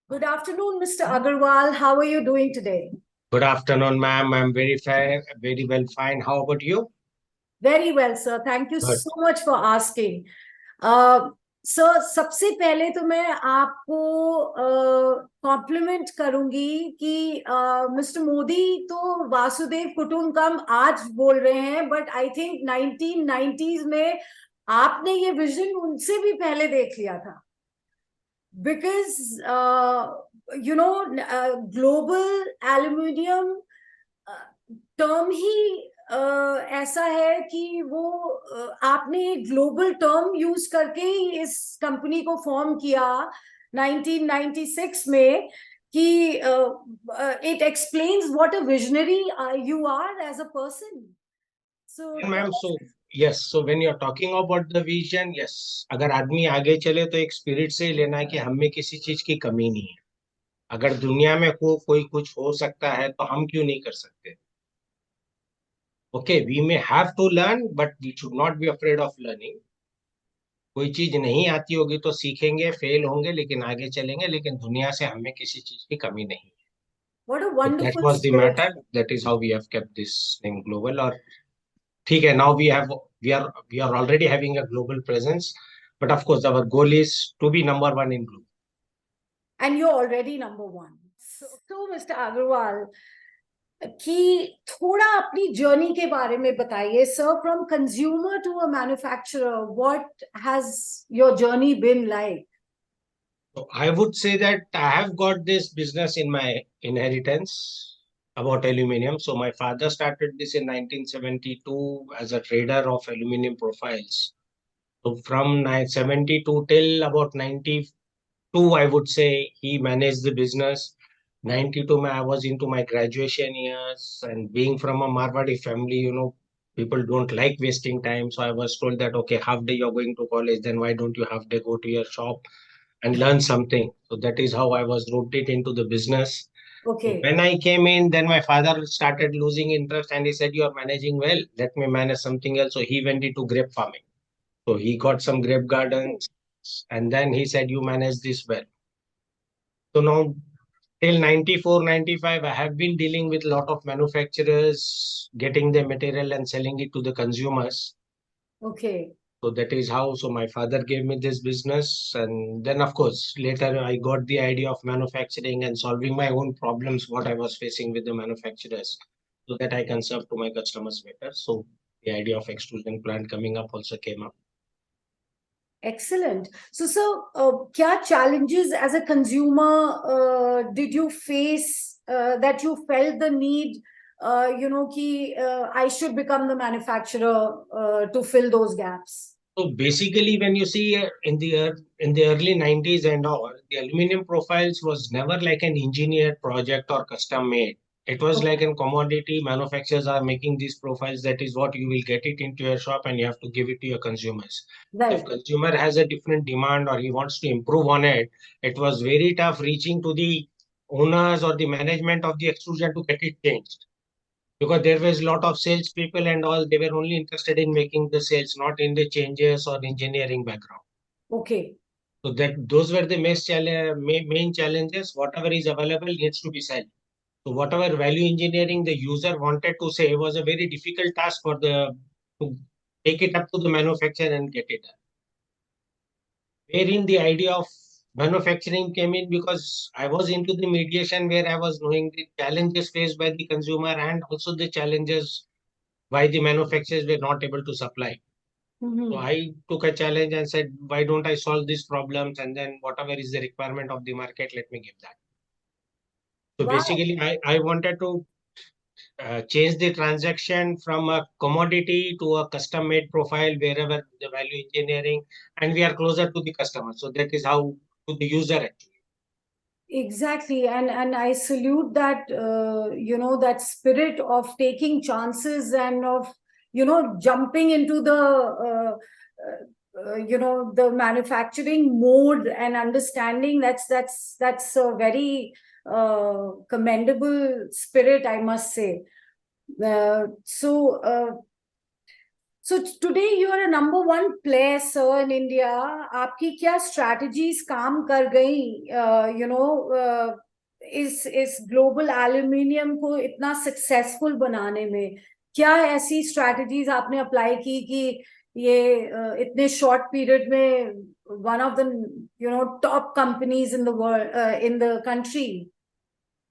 Good afternoon, Mr. Agarwal. How are you doing today? Good afternoon, ma'am. I'm very fair, very well, fine. How about you? Very well, sir. Thank you Good. so much for asking. Uh, sir सबसे पहले तो मैं आपको complement करूंगी कि mister Modi तो वासुदेव कुटुंबकम आज बोल रहे हैं, बट आई थिंक 1990s में आपने ये विजन उनसे भी पहले देख लिया था. Because global aluminium टर्म ही ऐसा है कि वो आपने ग्लोबल टर्म यूज करके ही इस कंपनी को फॉर्म किया 1996 में कि it explains what a visionary you are as a person. So Ma'am, so yes, so when you're talking about the vision, yes, अगर आदमी आगे चले तो एक स्पिरिट से ही लेना है कि हम में किसी चीज की कमी नहीं है. अगर दुनिया में कोई कुछ हो सकता है तो हम क्यों नहीं कर सकते? Okay, we may have to learn, but we should not be afraid of learning. कोई चीज नहीं आती होगी तो सीखेंगे, फेल होंगे, लेकिन आगे चलेंगे. लेकिन दुनिया से हमें किसी चीज की कमी नहीं. What a So that wonderful was the spirit. matter. That is how we have kept this thing global. Or ठीक है, now we are already having a global presence, but of course our goal is to be number one in global. And you're already number one. So Mr. Agarwal, कि थोड़ा अपनी journey के बारे में बताइए sir. From consumer to a manufacturer, what has your journey been like? So I would say that I have got this business in my inheritance about aluminium. So my father started this in 1972 as a trader of aluminium profiles. So from 72 till about 92, I would say he managed the business. 92, I was into my graduation years, and being from a Marwadi family, people don't like wasting time. So I was told that, okay, half day you're going to college, then why don't you half day go to your shop and learn something? So that is how I was routed into the business. Okay. So when I came in, then my father started losing interest and he said, you are managing well, let me manage something else. So he went into grape farming. So he got some grape gardens, and then he said, you manage this well. So now till 94, 95, I have been dealing with a lot of manufacturers, getting the material and selling it to the consumers. Okay. So that is how. So my father gave me this business. And then, of course, later I got the idea of manufacturing and solving my own problems, what I was facing with the manufacturers, so that I can serve to my customers better. So the idea of extrusion plant coming up also came up. Excellent. So, क्या challenges as a consumer did you face that you felt the need, कि I should become the manufacturer to fill those gaps? So basically, when you see in the early 90s and all, the aluminum profiles was never like an engineered project or custom made. It was like a commodity. Manufacturers are making these profiles. That is what you will get it into your shop, and you have to give it to your consumers. If Right. consumer has a different demand or he wants to improve on it, it was very tough reaching to the owners or the management of the extrusion to get it changed, because there was a lot of salespeople and all. They were only interested in making the sales, not in the changes or engineering background. Okay. So that those were the main challenges. Whatever is available needs to be sold. So whatever value engineering the user wanted to say was a very difficult task for the to take it up to the manufacturer and get it done. Wherein the idea of manufacturing came in, because I was into the mediation where I was knowing the challenges faced by the consumer and also the challenges why the manufacturers were not able to supply. So I took a challenge and said, why don't I solve these problems? And then whatever is the requirement of the market, let me give that. So Wow. basically, I wanted to change the transaction from a commodity to a custom made profile wherever the value engineering, and we are closer to the customer. So that is how to the user actually. Exactly, and I salute that that spirit of taking chances and of jumping into the the manufacturing mode and understanding. That's a very commendable spirit, I must say. So So today you are a number one player, sir, in India. आपकी क्या strategies काम कर गई, इस global aluminium को इतना successful बनाने में? क्या ऐसी strategies आपने apply की कि ये इतने short period में one of the top companies in the world, in the country,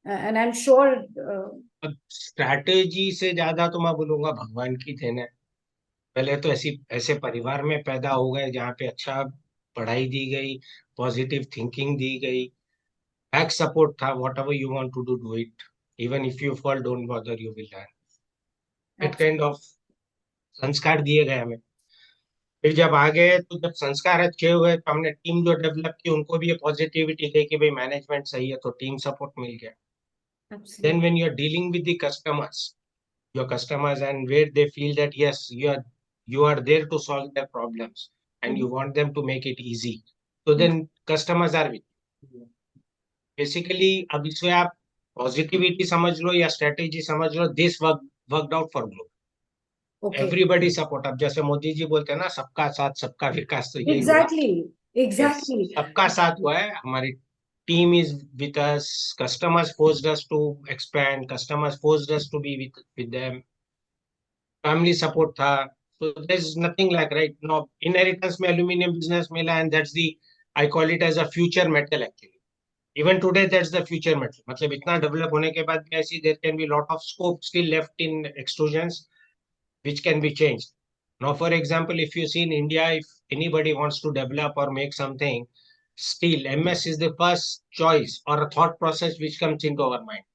and I'm sure. अब स्ट्रैटेजी से ज्यादा तो मैं बोलूंगा भगवान की देन है। पहले तो ऐसी ऐसे परिवार में पैदा हो गए जहाँ पे अच्छा पढ़ाई दी गई, पॉजिटिव थिंकिंग दी गई, बैक सपोर्ट था, whatever you want to do do it, even if you fall don't bother you will learn, it kind of संस्कार दिए गए हमें। फिर जब आ गए तो जब संस्कार अच्छे हुए तो हमने टीम जो डेवलप की उनको भी ये पॉजिटिविटी दी कि भाई मैनेजमेंट सही है तो टीम सपोर्ट मिल गया। Then Absolutely. When you are dealing with the customers, your customers, and where they feel that yes, you are there to solve their problems and you want them to make it easy, so then customers are with you basically। अब इसमें आप positivity समझ लो या strategy समझ लो, this worked out for growth, Okay. Everybody support. अब जैसे मोदी जी बोलते हैं ना, सबका साथ सबका विकास, तो यही हुआ। Exactly. Yes, Exactly. सबका साथ हुआ है। हमारी team is with us, customers forced us to expand, customers forced us to be with them, family support था। so there's nothing like right now inheritance में एल्यूमिनियम बिजनेस मिला, and that's the, I call it as a future metal actually, even today that's the future metal। मतलब इतना develop होने के बाद भी ऐसी there can be lot of scope still left in extrusions which can be changed। now for example, if you see in India, if anybody wants to develop or make something, steel MS is the first choice or a thought process which comes into our mind,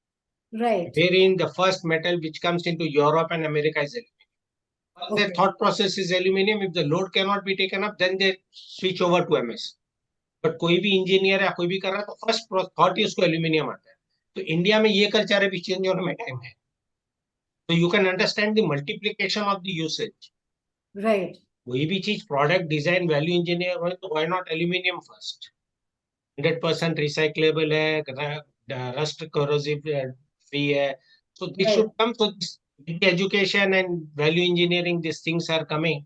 Right. wherein the first metal which comes into Europe and America is aluminum। Their Okay. thought process is aluminium, if the load cannot be taken up then they switch over to MS। But कोई भी engineer या कोई भी कर रहा है तो first thought ही उसको एल्यूमिनियम आता है। तो इंडिया में ये कल्चर अभी चेंज होने में टाइम है। तो you can understand the multiplication of the usage. Right. कोई भी चीज प्रोडक्ट डिजाइन वैल्यू इंजीनियर हो तो why not aluminium first. 100% recyclable है, रस्ट कोरोसिव फ्री है, so this Right. should come। so with education and value engineering these things are coming।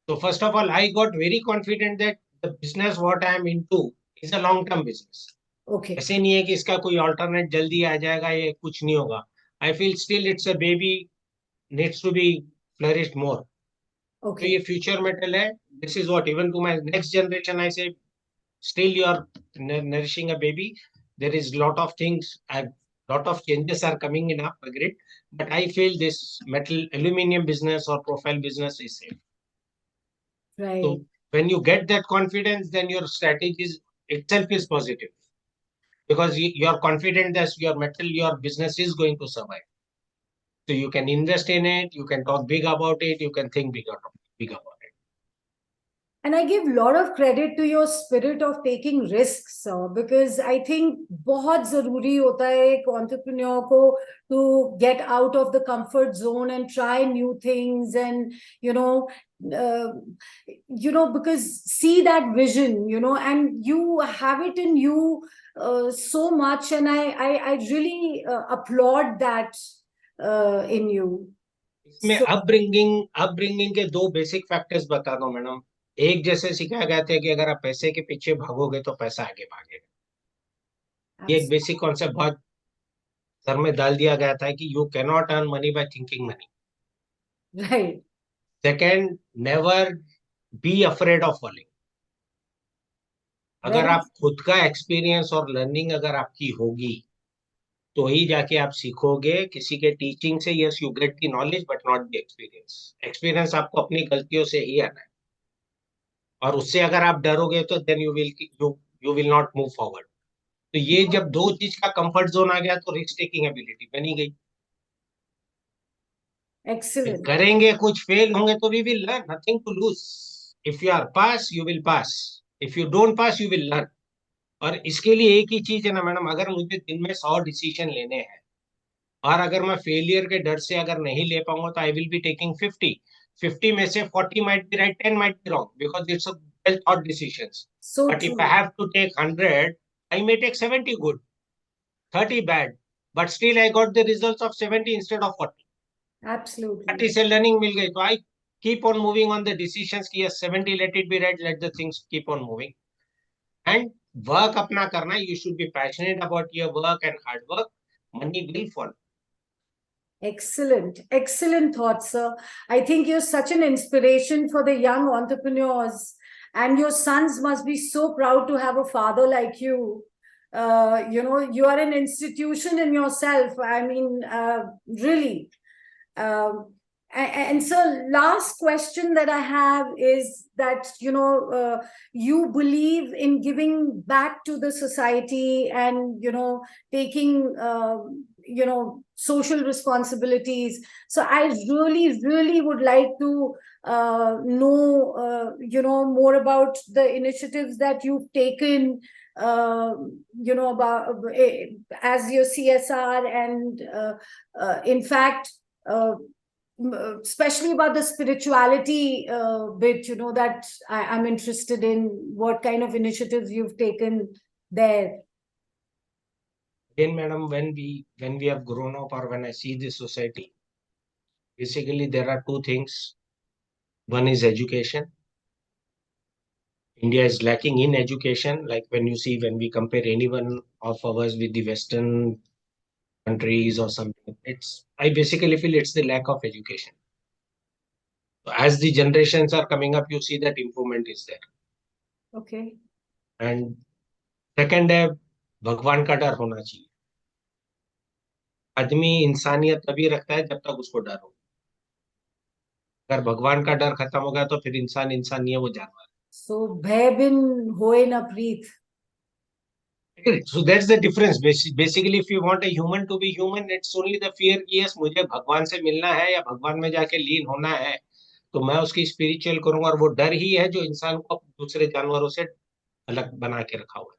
So first of all, I got very confident that the business what I am into is a long term business। Okay. ऐसे नहीं है कि इसका कोई alternate जल्दी आ जाएगा, ये कुछ नहीं होगा। I feel still it's a baby, needs to be flourished more. तो ये Okay. फ्यूचर मेटल है। This is what even to my next generation I say, still you are nourishing a baby, there is lot of things and lot of changes are coming in our grid, but I feel this metal aluminum business or profile business is safe। Right. So when you get that confidence, then your strategies itself is positive because you are confident that your metal, your business is going to survive. So you can invest in it, you can talk big about it, you can think big about it। And I give a lot of credit to your spirit of taking risks, because I think बहुत जरूरी होता है एक entrepreneur को to get out of the comfort zone and try new things, and uh, because see that vision, and you have it in you so much, and I really applaud that in you. इसमें So upbringing के दो basic factors बता दो madam. एक, जैसे सिखाया गया था कि अगर आप पैसे के पीछे भागोगे तो पैसा आगे भागेगा। ये एक बेसिक कॉन्सेप्ट बहुत सर में डाल दिया गया था कि you can not earn money by thinking money. right. Second, never be afraid of falling. अगर Very. आप खुद का एक्सपीरियंस और लर्निंग अगर आपकी होगी तो ही जाके आप सीखोगे किसी के टीचिंग से। Yes, you get the knowledge but not the experience. Experience आपको अपनी गलतियों से ही आना है, और उससे अगर आप डरोगे तो then you will not move forward. तो ये जब दो चीज का कंफर्ट जोन आ गया तो रिस्क टेकिंग एबिलिटी बनी गई। फिर Excellent. करेंगे कुछ, फेल होंगे तो we will learn, nothing to lose. If you are pass you will pass, if you don't pass you will learn. और इसके लिए एक ही चीज है ना मैडम, अगर मुझे दिन में 100 डिसीजन लेने हैं और अगर मैं फेलियर के डर से अगर नहीं ले पाऊंगा तो आई विल बी टेकिंग 50। 50 में से 40 might be right, 10 might be wrong, because it's a well thought decisions. So but if I true. Have to take 100, I may take 70 good, 30 bad, but still I got the results of 70 instead of 40। Absolutely. 30 से learning मिल गई तो आई keep on moving on the decisions ki yes 70 let it be right, let the things keep on moving and work apna karna. You should be passionate about your work and hard work. Money will follow. Excellent, excellent thoughts, sir. I think you're such an inspiration for the young entrepreneurs, and your sons must be so proud to have a father like you. You are an institution in yourself. I mean, really. And so, last question that I have is that you believe in giving back to the society, and taking social responsibilities. So I really, really would like to know more about the initiatives that you've taken, about as your CSR, and in fact, uh, especially about the spirituality bit, that I'm interested in what kind of initiatives you've taken there. Again, madam, when we have grown up or when I see this society, basically there are two things. One is education. India is lacking in education. Like when we compare anyone of ours with the Western countries or something, I basically feel it's the lack of education. So as the generations are coming up, you see that improvement is there. Okay. And second है भगवान का डर होना चाहिए. आदमी इंसानियत तभी रखता है जब तक उसको डर हो. अगर भगवान का डर खत्म हो गया तो फिर इंसान नहीं है, वो जानवर. So भय बिन होए न प्रीत. So that's the difference. Basically, if you want a human to be human, it's only the fear कि yes मुझे भगवान से मिलना है या भगवान में जाके लीन होना है, तो मैं उसकी स्पिरिचुअल करूंगा. और वो डर ही है जो इंसान को दूसरे जानवरों से अलग बना के रखा हुआ है.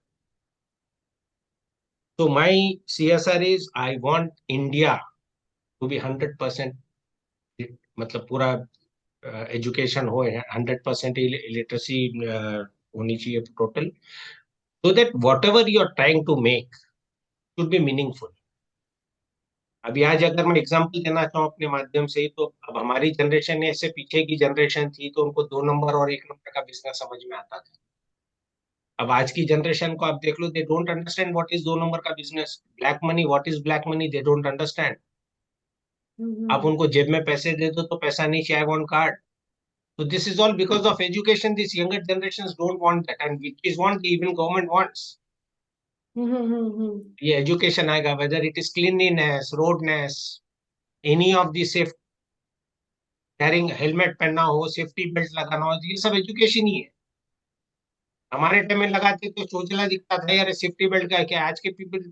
So my CSR is I want India to be 100%, मतलब पूरा एजुकेशन हो, 100% लिटरेसी होनी चाहिए total, so that whatever you are trying to make should be meaningful. अभी आज अगर मैं एग्जांपल देना चाहूँ अपने माध्यम से, तो अब हमारी जनरेशन ऐसे पीछे की जनरेशन थी तो उनको 2 नंबर और 1 नंबर का बिजनेस समझ में आता था. अब आज की जनरेशन को आप देख लो, they don't understand what is 2 number का business. Black money, what is black money, they don't understand. आप उनको जेब में पैसे दे दो तो पैसा नहीं चाहिए, I want card. So this is all because of education. These younger generations don't want that, and which is what even government wants. ये education आएगा, whether it is cleanliness, roadness, any of the safe, carrying helmet पहनना हो, safety belt लगाना हो, ये सब education ही है. हमारे टाइम में लगाते तो चोचला दिखता था यार, सेफ्टी बेल्ट का क्या. आज के people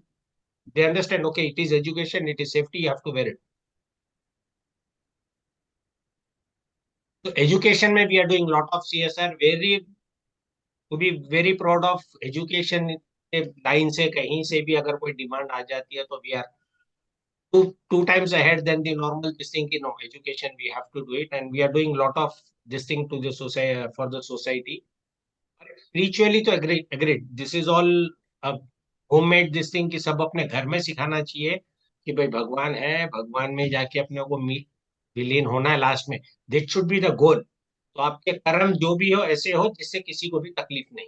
they understand, okay, it is education, it is safety, you have to wear it. So education में we are doing lot of CSR, very to be very proud of education. Line से कहीं से भी अगर कोई demand आ जाती है तो we are two times ahead than the normal this thing. Education we have to do it, and we are doing lot of this thing to the society, for the society. Spiritually तो agreed, this is all a homemade this thing कि सब अपने घर में सिखाना चाहिए कि भाई भगवान है, भगवान में जाके अपने को विलीन होना है लास्ट में. This should be the goal. तो आपके कर्म जो भी हो ऐसे हो जिससे किसी को भी तकलीफ नहीं.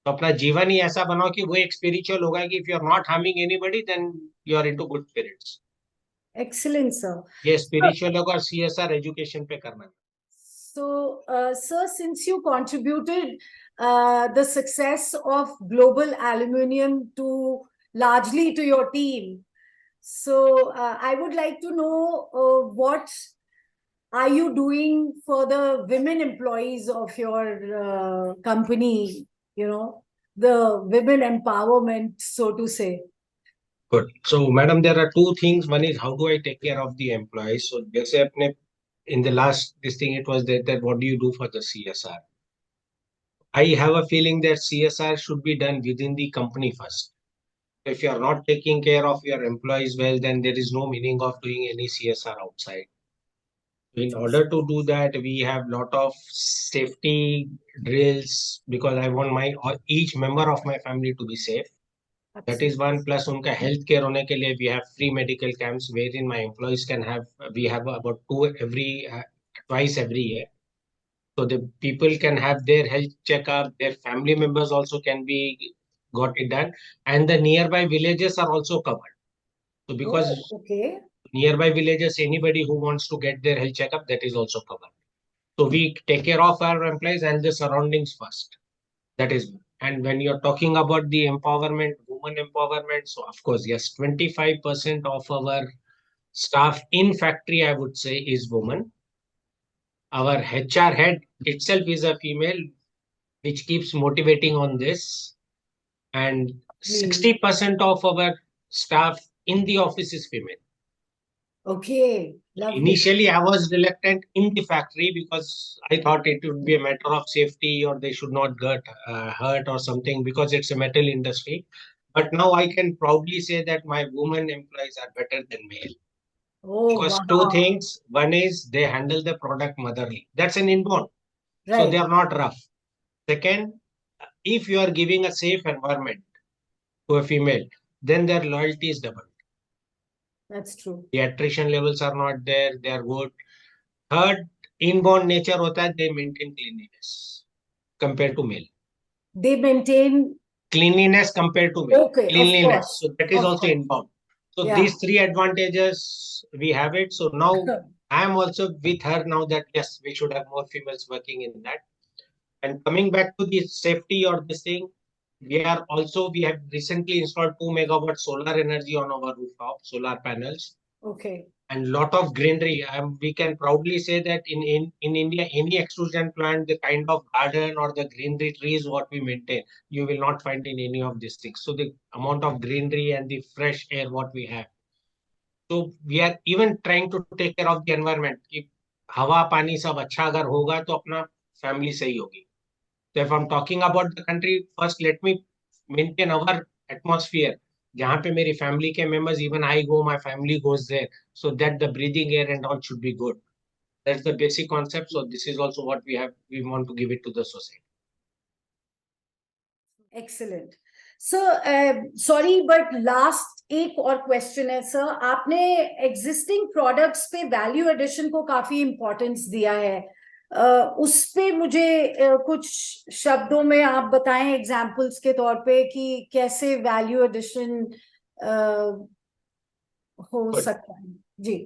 तो अपना जीवन ही ऐसा बनाओ कि वो एक स्पिरिचुअल होगा कि if you are not harming anybody then you are into good spirits. Excellent, sir. ये स्पिरिचुअल होगा और CSR एजुकेशन पे करना है. So, sir, since you contributed the success of Global Aluminium to largely to your team, so I would like to know what are you doing for the women employees of your company? The women empowerment, so to say. Good. So, madam, there are two things. One is how do I take care of the employees? So, जैसे अपने in the last this thing it was that what do you do for the CSR? I have a feeling that CSR should be done within the company first. If you are not taking care of your employees well, then there is no meaning of doing any CSR outside. In order to do that, we have lot of safety drills because I want my each member of my family to be safe. That is one. Plus उनका health care होने के लिए we have free medical camps wherein my employees can have, we have about two every twice every year. So the people can have their health checkup, their family members also can be got it done, and the nearby villages are also covered. So Oh, because okay. nearby villages, anybody who wants to get their health checkup, that is also covered. So we take care of our employees and the surroundings first. That is one. And when you're talking about the empowerment, women empowerment, so of course, yes, 25% of our staff in factory, I would say, is woman. Our HR head itself is a female, which keeps motivating on this. And Lovely. 60% of our staff in the office is female. Okay, lovely. Initially, I was reluctant in the factory because I thought it would be a matter of safety or they should not get hurt or something because it's a metal industry. But now I can proudly say that my women employees are better than male. Oh, Because two wow. things. One is they handle the product motherly. That's an inborn. So they Right. are not rough. Second, if you are giving a safe environment to a female, then their loyalty is double. That's true. The attrition levels are not there. They are good. Third, inborn nature होता है, they maintain cleanliness compared to male. They maintain, Cleanliness compared to male. okay, of Cleanliness. course. So that is Of also course. inbound. So Yeah. these three advantages we have it. So now I am also with her now that yes, we should have more females working in that. And coming back to the safety or this thing, we have recently installed 2 megawatt solar energy on our rooftop, solar panels, Okay. and lot of greenery. We can proudly say that in India, any extrusion plant, the kind of garden or the greenery trees what we maintain, you will not find in any of these things. So the amount of greenery and the fresh air what we have. So we are even trying to take care of the environment. कि हवा पानी सब अच्छा अगर होगा तो अपना family सही होगी. So if I'm talking about the country, first let me maintain our atmosphere. जहाँ पे मेरी family के members, even I go, my family goes there, so that the breathing air and all should be good. That's the basic concept. So this is also what we have. We want to give it to the society. Excellent sir. Sorry but last एक और question है sir. आपने existing products पे value addition को काफी importance दिया है. उस पे मुझे कुछ शब्दों में आप बताएं एग्जांपल्स के तौर पे कि कैसे वैल्यू एडिशन हो But सकता है. जी.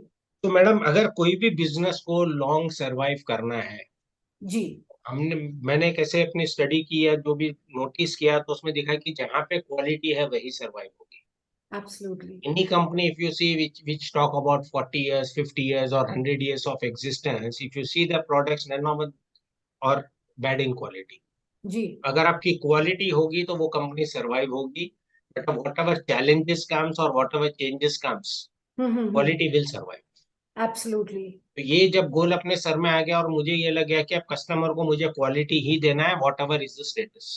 तो मैडम अगर कोई भी बिजनेस को लॉन्ग सरवाइव करना है, जी. मैंने कैसे अपनी स्टडी की है, जो भी नोटिस किया तो उसमें दिखा कि जहाँ पे क्वालिटी है वही सरवाइव होगी. Absolutely. Any company, if you see which talk about 40 years, 50 years, or 100 years of existence, if you see the products, none of them are bad in quality. जी. अगर आपकी क्वालिटी होगी तो वो कंपनी सरवाइव होगी. But whatever challenges comes और whatever changes comes, quality will survive. Absolutely. तो ये जब गोल अपने सर में आ गया और मुझे ये लग गया कि अब कस्टमर को मुझे क्वालिटी ही देना है, what ever is the status.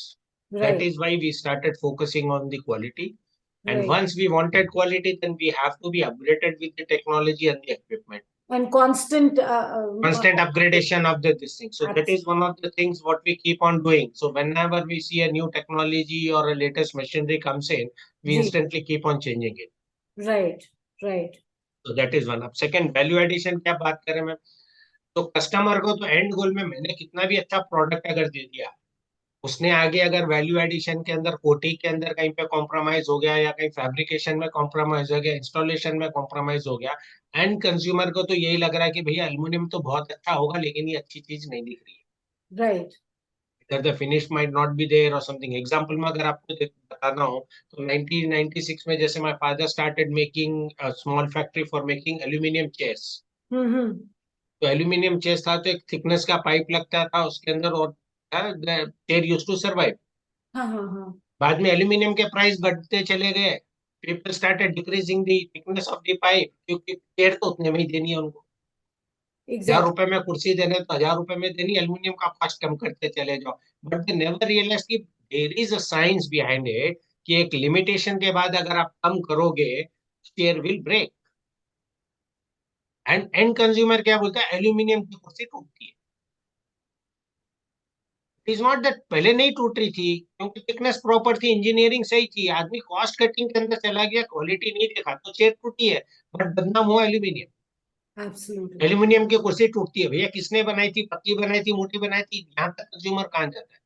That right. is why we started focusing on the quality. And right. once we wanted quality, then we have to be upgraded with the technology and the equipment. And constant. Constant upgradation of this thing. So that is one of the things what we keep on doing. So whenever we see a new technology or a latest machinery comes in, we जी. instantly keep on changing it. Right. Right. So that is one. अब second value addition क्या बात करें मैं, तो customer को तो and गोल में मैंने कितना भी अच्छा प्रोडक्ट अगर दे दिया, उसने आगे अगर वैल्यू एडिशन के अंदर कोटिंग के अंदर कहीं पे कॉम्प्रोमाइज हो गया या कहीं फैब्रिकेशन में कॉम्प्रोमाइज हो गया, इंस्टॉलेशन में कॉम्प्रोमाइज हो गया, एंड कंज्यूमर को तो यही लग रहा है कि भैया एल्युमिनियम तो बहुत अच्छा होगा लेकिन ये अच्छी चीज नहीं दिख रही है. Right. That the finish might not be there or something. Example में अगर आपको बताना हो तो 1996 में जैसे my father started making a small factory for making aluminium chairs. हम्म. तो एल्यूमिनियम चेस था तो एक थिकनेस का पाइप लगता था उसके अंदर और चेयर यूज टू सर्वाइव. हाँ हाँ हाँ. बाद में एल्यूमिनियम के प्राइस बढ़ते चले गए. People started decreasing the thickness of the pipe क्योंकि चेयर तो उतने में ही देनी है उनको. 1000 रुपए में कुर्सी देने तो 1000 रुपए में देनी, एल्यूमिनियम का कॉस्ट कम करते चले जाओ. बट दे नेवर रियलाइज कि there is a science behind it कि एक लिमिटेशन के बाद अगर आप कम करोगे chair will break. And end consumer क्या बोलता है, एल्यूमिनियम की कुर्सी टूटती है. इज नॉट दैट पहले नहीं टूट रही थी, क्योंकि थिकनेस प्रॉपर थी, इंजीनियरिंग सही थी, आदमी कॉस्ट कटिंग के अंदर चला गया, क्वालिटी नहीं देखा तो चेयर टूटी है। बट बदनाम हुआ एल्यूमिनियम। एब्सोल्युटली। एल्यूमिनियम की कुर्सी टूटती है, भैया किसने बनाई थी, पतली बनाई थी, मोटी बनाई थी, यहाँ तक कंज्यूमर कहाँ जाता है।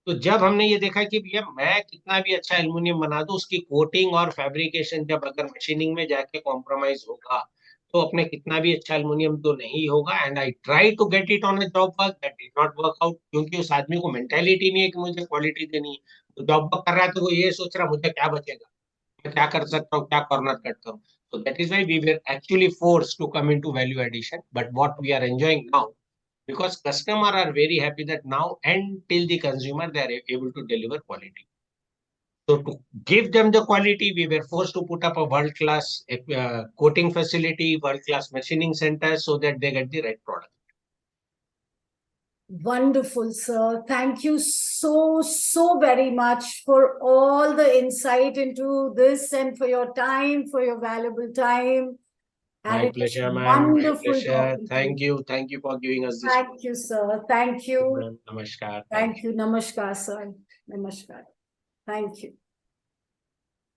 तो जब हमने ये देखा कि भैया मैं कितना भी अच्छा एल्युमिनियम बना दूं, उसकी कोटिंग और फैब्रिकेशन जब अगर मशीनिंग में जाके कॉम्प्रोमाइज होगा, तो अपने कितना भी अच्छा एल्युमिनियम तो नहीं होगा। And I try to get it on a job work, that did not work out, क्योंकि उस आदमी को मेंटेलिटी नहीं है कि मुझे क्वालिटी देनी है। तो जॉब वर्क कर रहा है तो वो ये सोच रहा है मुझे क्या बचेगा, मैं क्या कर सकता हूँ, क्या कॉर्नर कट करूँ। So that is why we were actually forced to come into value addition. But what we are enjoying now, because customer are very happy that now and till the consumer they are able to deliver quality. So to give them the quality, we were forced to put up a world class coating facility, world class machining center, so that they get the right product. Wonderful, sir. Thank you so, so very much for all the insight into this and for your time, for your valuable time. And My it was pleasure, ma'am. My wonderful pleasure. talking to you. Thank you. Thank you for giving us this. Thank you, sir. Thank you. Ma'am. Namaskar. Thank Thank you. Namaskar, sir. Namaskar. Thank you.